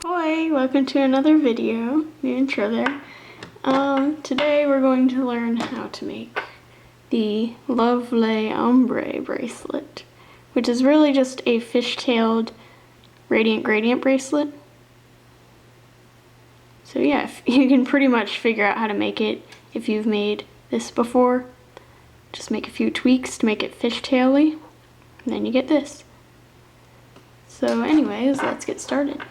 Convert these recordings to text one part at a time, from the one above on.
Hi, welcome to another video, the intro there. Today we're going to learn how to make the lovely Ombre bracelet, which is really just a fish-tailed radiant gradient bracelet. So yeah, you can pretty much figure out how to make it if you've made this before. Just make a few tweaks to make it fishtaily, and then you get this. So anyways, let's get started.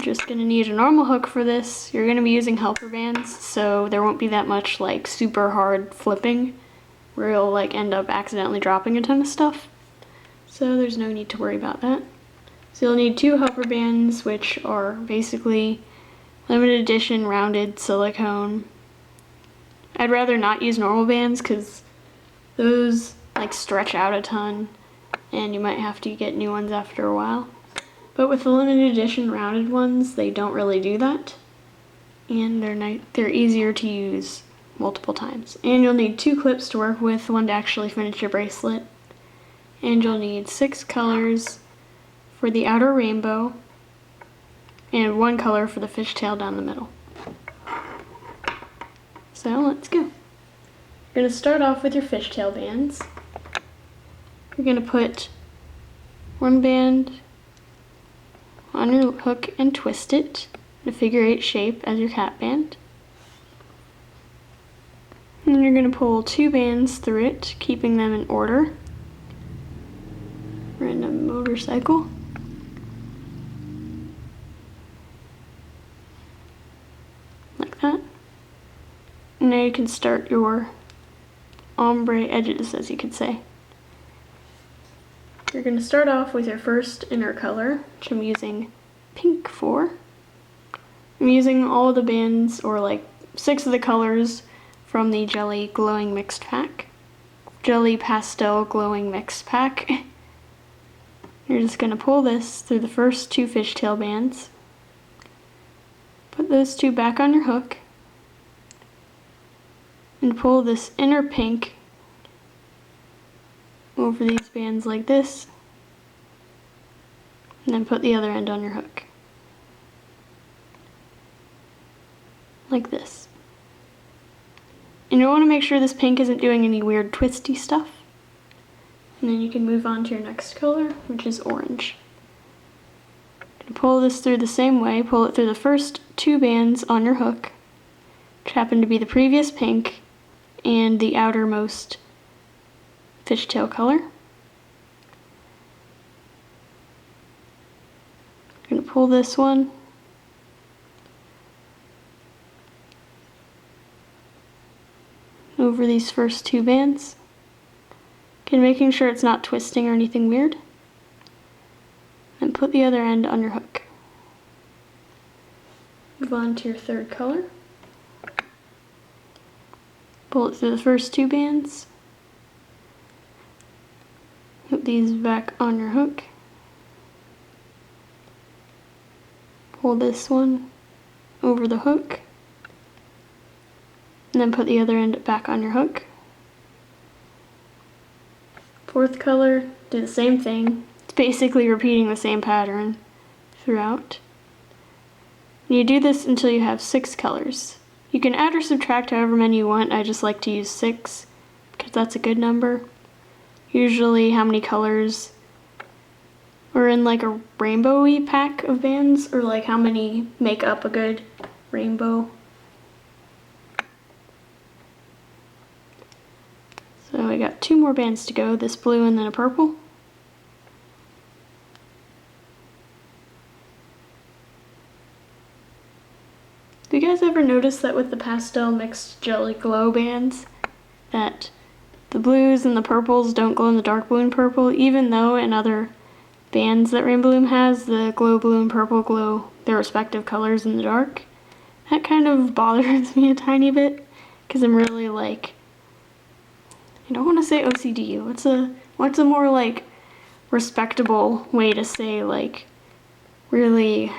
Just gonna need a normal hook for this. You're gonna be using helper bands, so there won't be that much like super hard flipping where you'll like end up accidentally dropping a ton of stuff. So there's no need to worry about that. So you'll need 2 helper bands, which are basically limited edition rounded silicone. I'd rather not use normal bands because those like stretch out a ton and you might have to get new ones after a while. But with the limited edition rounded ones, they don't really do that. And they're easier to use multiple times. And you'll need 2 clips to work with, one to actually finish your bracelet. And you'll need 6 colors for the outer rainbow, and 1 color for the fishtail down the middle. So let's go. You're going to start off with your fishtail bands. You're going to put 1 band on your hook and twist it in a figure 8 shape as your cap band. And then you're going to pull 2 bands through it, keeping them in order. Random motorcycle. Like that. And now you can start your ombre edges, as you could say. You're going to start off with your first inner color, which I'm using pink for. I'm using all the bands, or like 6 of the colors from the Jelly Glowing Mixed Pack. Jelly Pastel Glowing Mixed Pack. You're just going to pull this through the first 2 fishtail bands. Put those 2 back on your hook. And pull this inner pink over these bands like this, and then put the other end on your hook. Like this. And you want to make sure this pink isn't doing any weird twisty stuff. And then you can move on to your next color, which is orange. Pull this through the same way, pull it through the first 2 bands on your hook, which happen to be the previous pink and the outermost fishtail color. I'm going to pull this one over these first 2 bands. Again, making sure it's not twisting or anything weird. And put the other end on your hook. Move on to your third color. Pull it through the first 2 bands. Put these back on your hook. Pull this one over the hook. And then put the other end back on your hook. Fourth color, do the same thing. It's basically repeating the same pattern throughout. And you do this until you have 6 colors. You can add or subtract however many you want. I just like to use 6 because that's a good number. Usually how many colors are in like a rainbow-y pack of bands, or like how many make up a good rainbow. So I got 2 more bands to go, this blue and then a purple. Do you guys ever notice that with the pastel mixed jelly glow bands that the blues and the purples don't glow in the dark blue and purple, even though in other bands that Rainbow Loom has, the glow blue and purple glow their respective colors in the dark? That kind of bothers me a tiny bit, because I'm really like, I don't want to say OCD, what's a more like respectable way to say like really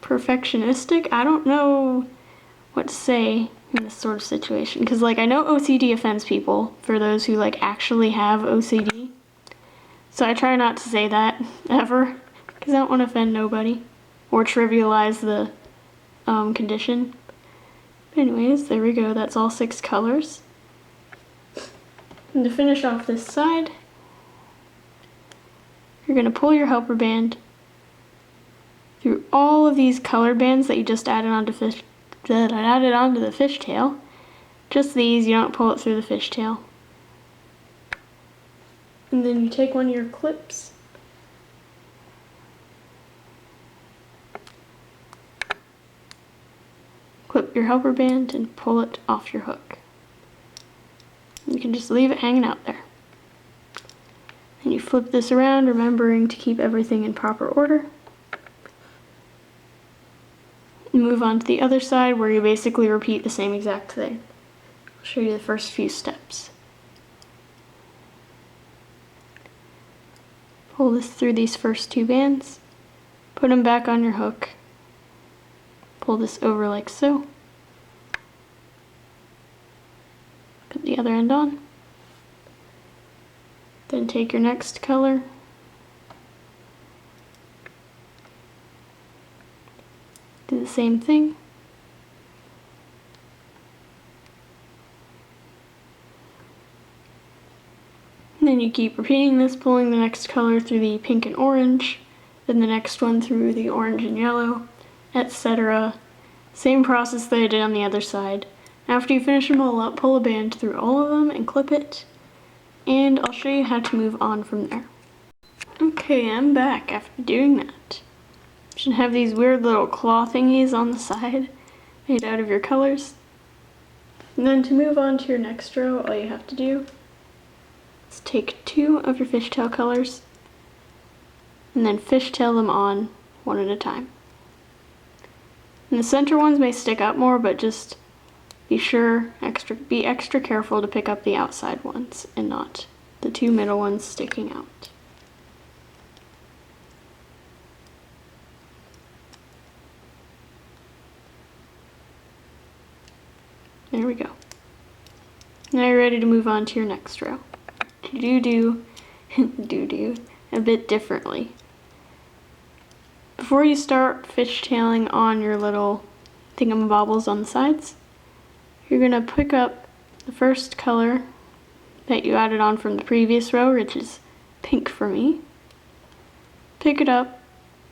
perfectionistic? I don't know what to say in this sort of situation, because like I know OCD offends people, for those who like actually have OCD. So I try not to say that ever, because I don't want to offend nobody or trivialize the condition. But anyways, there we go. That's all 6 colors. And to finish off this side, you're going to pull your helper band through all of these color bands that you just added onto the fishtail. Just these, you don't pull it through the fishtail. And then you take one of your clips, clip your helper band and pull it off your hook. You can just leave it hanging out there. And you flip this around, remembering to keep everything in proper order. And move on to the other side where you basically repeat the same exact thing. I'll show you the first few steps. Pull this through these first 2 bands, put them back on your hook, pull this over like so, put the other end on, then take your next color, do the same thing, and then you keep repeating this, pulling the next color through the pink and orange, then the next one through the orange and yellow, etc. Same process that I did on the other side. After you finish them all up, pull a band through all of them and clip it, and I'll show you how to move on from there. Okay, I'm back after doing that. You should have these weird little claw thingies on the side made out of your colors. And then to move on to your next row, all you have to do is take 2 of your fishtail colors and then fishtail them on one at a time. And the center ones may stick up more, but just be extra careful to pick up the outside ones and not the 2 middle ones sticking out. There we go. Now you're ready to move on to your next row. Do a bit differently. Before you start fishtailing on your little thingamabobbles on the sides, you're going to pick up the first color that you added on from the previous row, which is pink for me. Pick it up,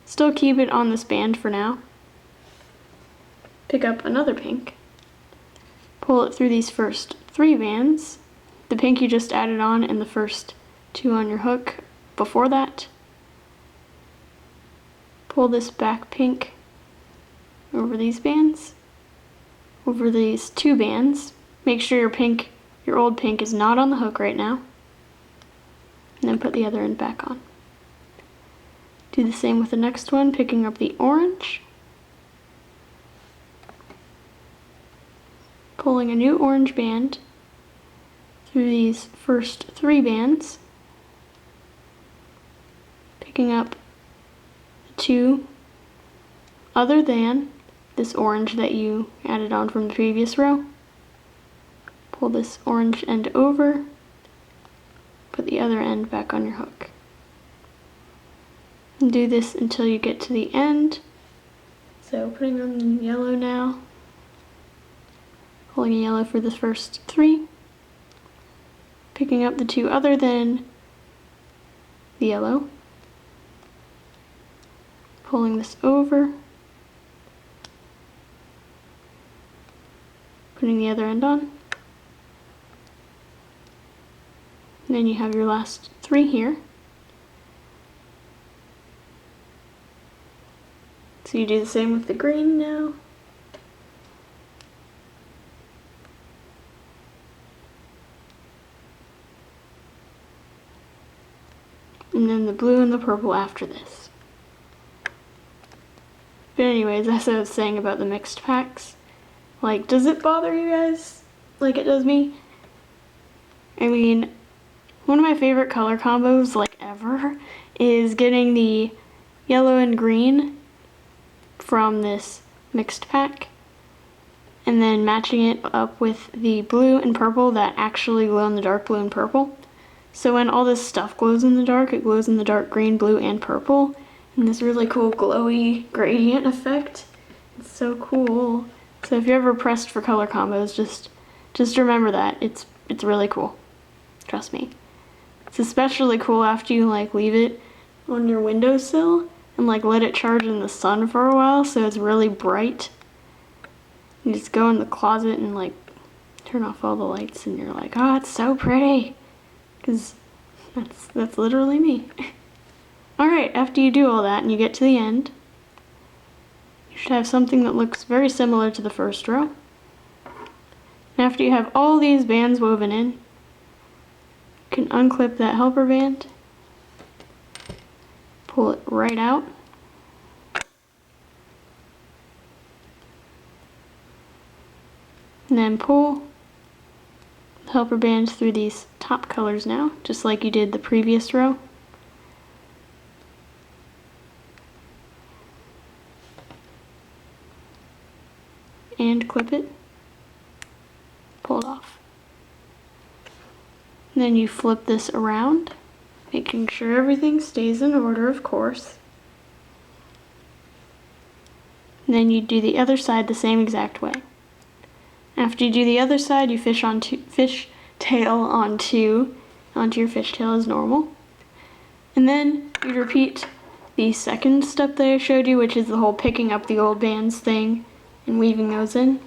still keep it on this band for now. Pick up another pink, pull it through these first 3 bands, the pink you just added on and the first 2 on your hook before that. Pull this back pink over these bands, over these 2 bands. Make sure your old pink is not on the hook right now. And then put the other end back on. Do the same with the next one, picking up the orange, pulling a new orange band through these first 3 bands, picking up the 2 other than this orange that you added on from the previous row. Pull this orange end over, put the other end back on your hook. And do this until you get to the end. So putting on the yellow now, pulling a yellow for the first 3, picking up the 2 other than the yellow, pulling this over, putting the other end on, and then you have your last 3 here. So you do the same with the green now. And then the blue and the purple after this. But anyways, as I was saying about the mixed packs, like, does it bother you guys like it does me? I mean, one of my favorite color combos, like, ever, is getting the yellow and green from this mixed pack, and then matching it up with the blue and purple that actually glow in the dark blue and purple. So when all this stuff glows in the dark, it glows in the dark green, blue, and purple. And this really cool glowy gradient effect. It's so cool. So if you're ever pressed for color combos, just remember that. It's really cool. Trust me. It's especially cool after you like leave it on your windowsill and like let it charge in the sun for a while so it's really bright. You just go in the closet and like turn off all the lights and you're like, oh, it's so pretty. Because that's literally me. Alright, after you do all that and you get to the end, you should have something that looks very similar to the first row. And after you have all these bands woven in, you can unclip that helper band, pull it right out, and then pull the helper band through these top colors now, just like you did the previous row. And clip it, pull it off. And then you flip this around, making sure everything stays in order, of course. And then you do the other side the same exact way. After you do the other side, you fish tail onto your fishtail as normal. And then you repeat the second step that I showed you, which is the whole picking up the old bands thing and weaving those in.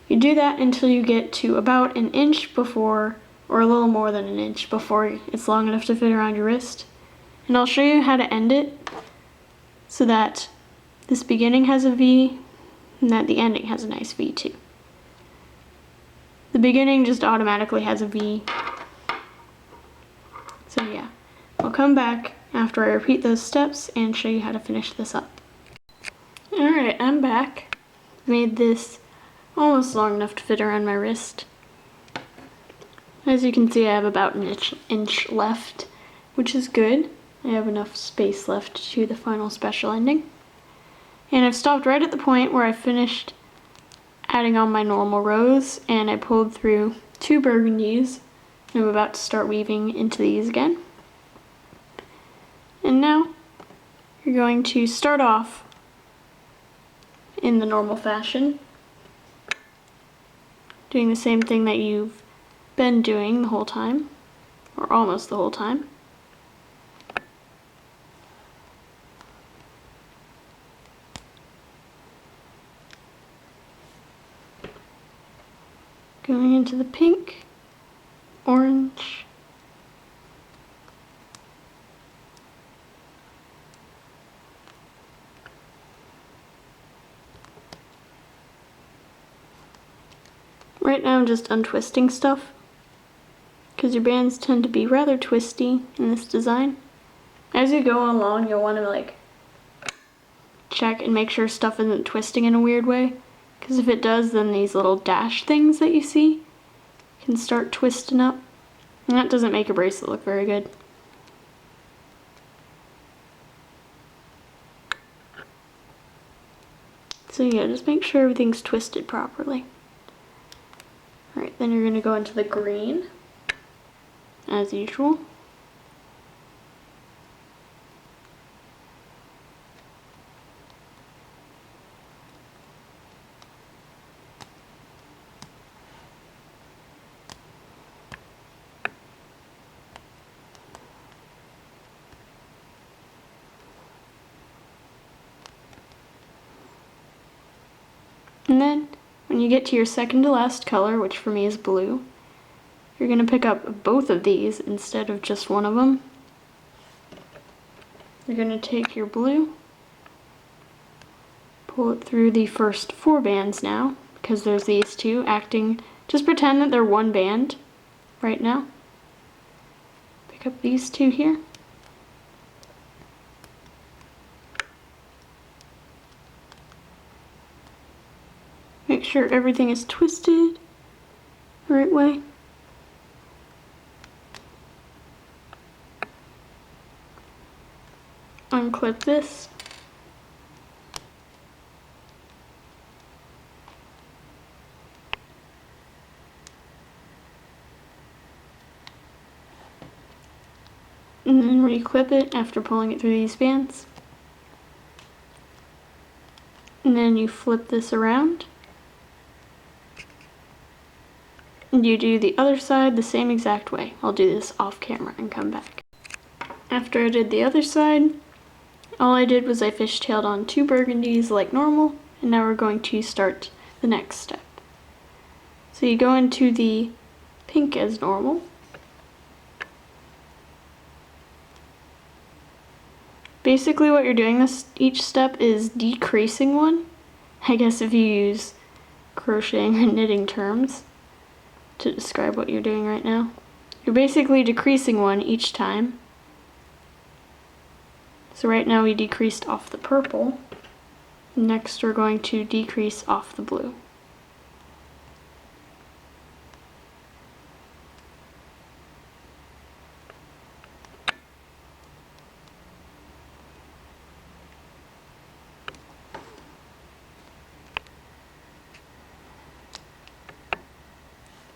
You do that until you get to about an inch before, or a little more than an inch before it's long enough to fit around your wrist. And I'll show you how to end it so that this beginning has a V and that the ending has a nice V too. The beginning just automatically has a V. So yeah, I'll come back after I repeat those steps and show you how to finish this up. Alright, I'm back. Made this almost long enough to fit around my wrist. As you can see, I have about an inch left, which is good. I have enough space left to the final special ending. And I've stopped right at the point where I finished adding on my normal rows, and I pulled through 2 burgundies, and I'm about to start weaving into these again. And now you're going to start off in the normal fashion, doing the same thing that you've been doing the whole time, or almost the whole time. Going into the pink, orange, right now I'm just untwisting stuff, because your bands tend to be rather twisty in this design. As you go along, you'll want to like check and make sure stuff isn't twisting in a weird way, because if it does, then these little dash things that you see can start twisting up, and that doesn't make a bracelet look very good. So yeah, just make sure everything's twisted properly. Alright, then you're going to go into the green, as usual. And then, when you get to your second to last color, which for me is blue, you're going to pick up both of these instead of just one of them. You're going to take your blue, pull it through the first 4 bands now, because there's these 2 acting, just pretend that they're one band right now. Pick up these 2 here. Make sure everything is twisted the right way. Unclip this. Reclip it after pulling it through these bands. And then you flip this around. And you do the other side the same exact way. I'll do this off camera and come back. After I did the other side, all I did was I fishtailed on 2 burgundies like normal, and now we're going to start the next step. So you go into the pink as normal. Basically what you're doing each step is decreasing one. I guess if you use crocheting or knitting terms to describe what you're doing right now. You're basically decreasing one each time. So right now we decreased off the purple. Next we're going to decrease off the blue.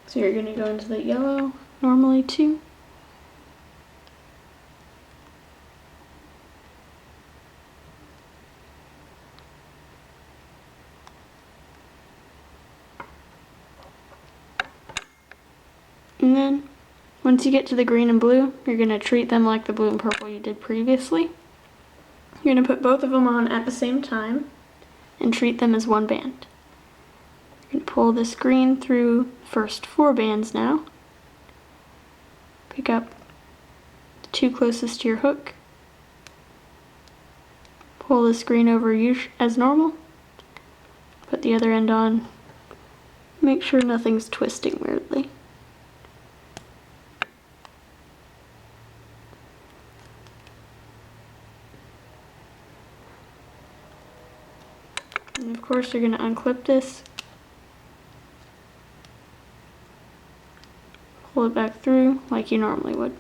So you're going to go into the yellow normally too. And then once you get to the green and blue, you're going to treat them like the blue and purple you did previously. You're going to put both of them on at the same time and treat them as one band. You're going to pull this green through the first 4 bands now. Pick up the 2 closest to your hook. Pull this green over as normal. Put the other end on. Make sure nothing's twisting weirdly. And of course you're going to unclip this, pull it back through like you normally would.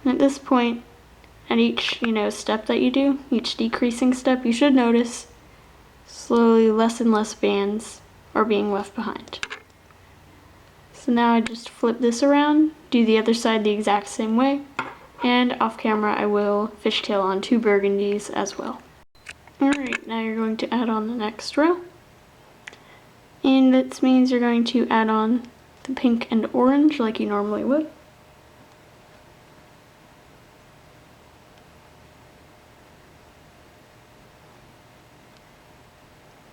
And at this point, at each step that you do, each decreasing step, you should notice slowly less and less bands are being left behind. So now I just flip this around, do the other side the exact same way, and off camera I will fishtail on 2 burgundies as well. Alright, now you're going to add on the next row. And this means you're going to add on the pink and orange like you normally would.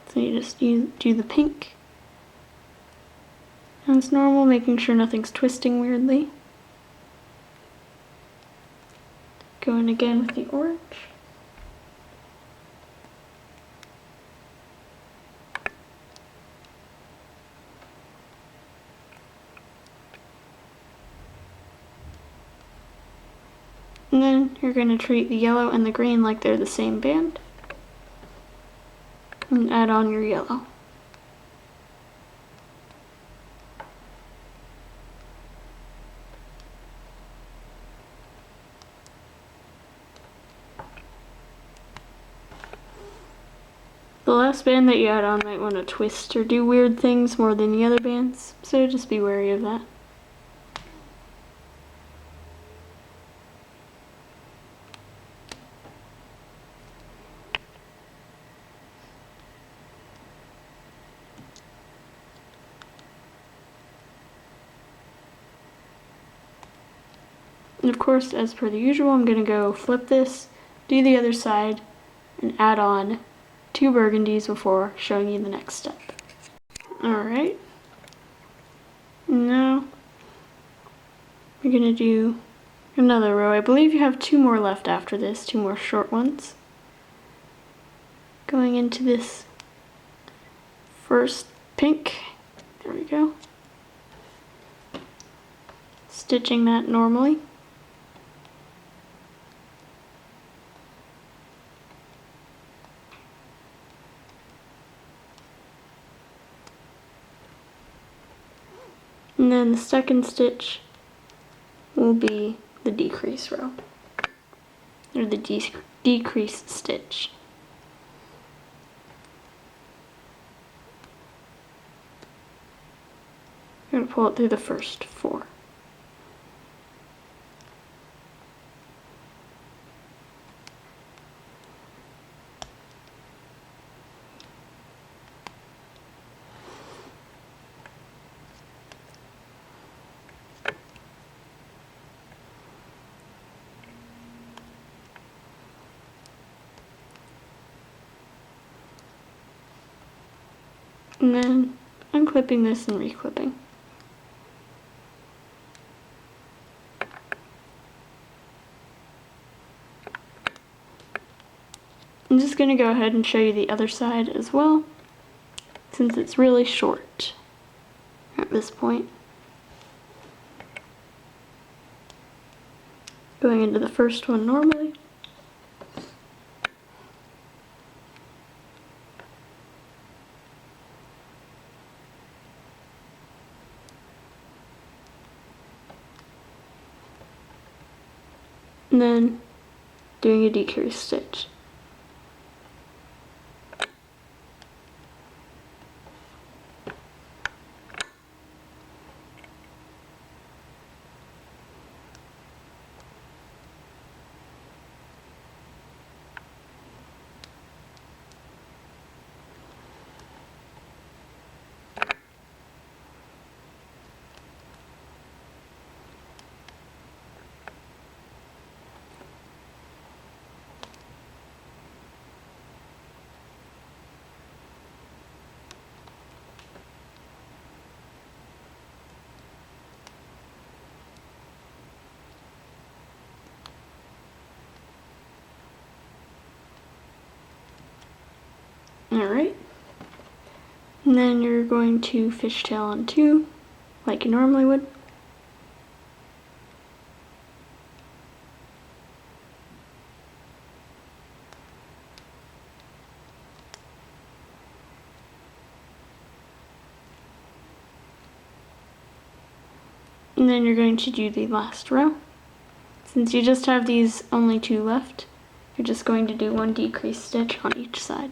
So you just do the pink as normal, making sure nothing's twisting weirdly. Go in again with the orange. And then you're going to treat the yellow and the green like they're the same band. And add on your yellow. The last band that you add on might want to twist or do weird things more than the other bands, so just be wary of that. And of course, as per the usual, I'm going to go flip this, do the other side, and add on 2 burgundies before showing you the next step. Alright. Now, we're going to do another row. I believe you have 2 more left after this, 2 more short ones. Going into this first pink. There we go. Stitching that normally. And then the second stitch will be the decrease row, or the decrease stitch. You're going to pull it through the first 4. And then unclipping this and reclipping. I'm just going to go ahead and show you the other side as well, since it's really short at this point. Going into the first one normally. And then doing a decrease stitch. Alright, and then you're going to fishtail on two, like you normally would. And then you're going to do the last row. Since you just have these only two left, you're just going to do one decrease stitch on each side.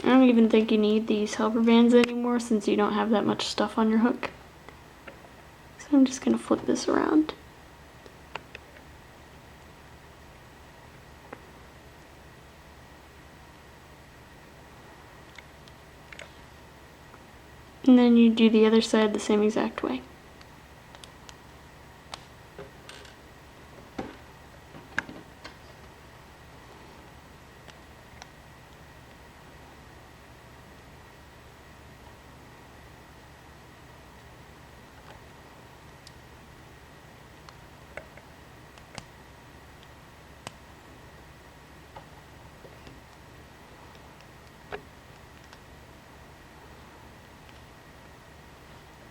I don't even think you need these helper bands anymore since you don't have that much stuff on your hook. So I'm just going to flip this around. And then you do the other side the same exact way.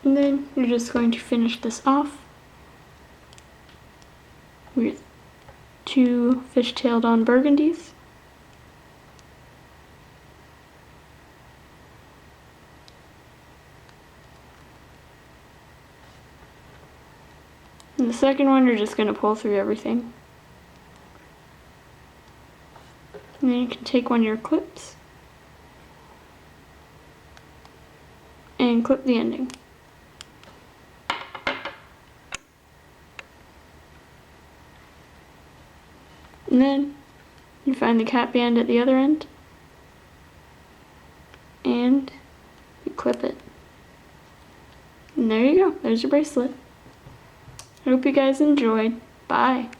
And then you're just going to finish this off with two fish-tailed on burgundies. And the second one, you're just going to pull through everything. And then you can take one of your clips and clip the ending. And then you find the cap band at the other end and you clip it. And there you go, there's your bracelet. I hope you guys enjoyed. Bye.